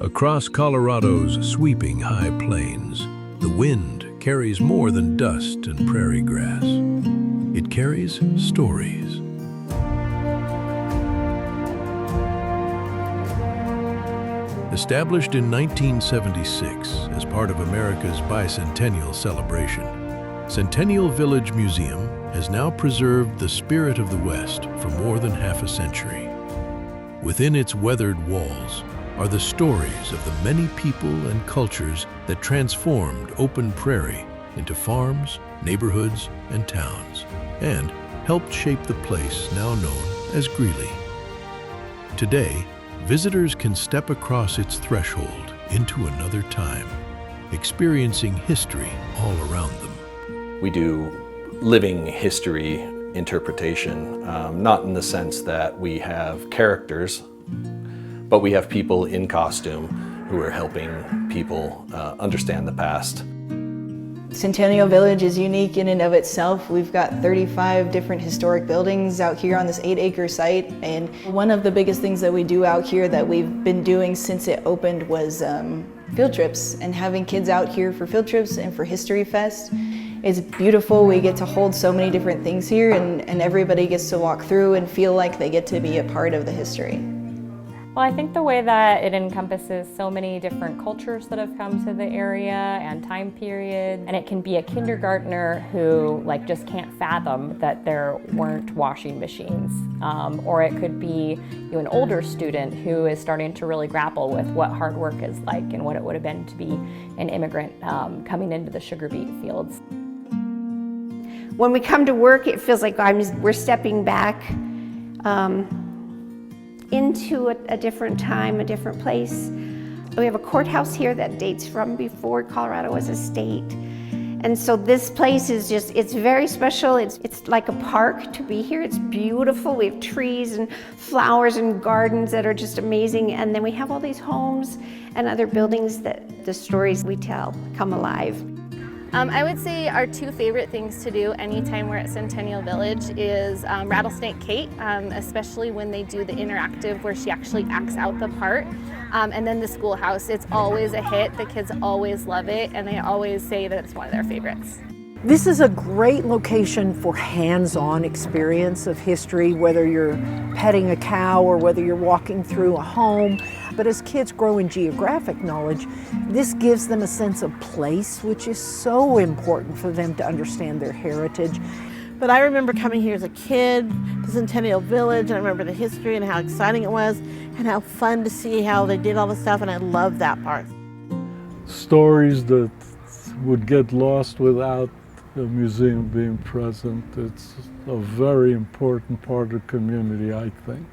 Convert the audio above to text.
Across Colorado's sweeping high plains, the wind carries more than dust and prairie grass. It carries stories. Established in 1976 as part of America's Bicentennial celebration, Centennial Village Museum has now preserved the spirit of the West for more than half a century. Within its weathered walls are the stories of the many people and cultures that transformed open prairie into farms, neighborhoods, and towns, and helped shape the place now known as Greeley. Today, visitors can step across its threshold into another time, experiencing history all around them. We do living history interpretation, not in the sense that we have characters, but we have people in costume who are helping people understand the past. Centennial Village is unique in and of itself. We've got 35 different historic buildings out here on this 8-acre site, and one of the biggest things that we do out here that we've been doing since it opened was field trips, and having kids out here for field trips and for History Fest. It's beautiful. We get to hold so many different things here, and everybody gets to walk through and feel like they get to be a part of the history. Well, I think the way that it encompasses so many different cultures that have come to the area and time period, and it can be a kindergartner who just can't fathom that there weren't washing machines, or it could be an older student who is starting to really grapple with what hard work is like and what it would have been to be an immigrant coming into the sugar beet fields. When we come to work, it feels like we're stepping back into a different time, a different place. We have a courthouse here that dates from before Colorado was a state. And so this place is it's very special. It's like a park to be here. It's beautiful. We have trees and flowers and gardens that are just amazing. And then we have all these homes and other buildings that the stories we tell come alive. I would say our two favorite things to do anytime we're at Centennial Village is Rattlesnake Kate, especially when they do the interactive where she actually acts out the part. And then the schoolhouse, it's always a hit. The kids always love it, and they always say that it's one of their favorites. This is a great location for hands-on experience of history, whether you're petting a cow or whether you're walking through a home. But as kids grow in geographic knowledge, this gives them a sense of place, which is so important for them to understand their heritage. But I remember coming here as a kid to Centennial Village, and I remember the history and how exciting it was and how fun to see how they did all the stuff, and I loved that part. Stories that would get lost without the museum being present. It's a very important part of the community, I think.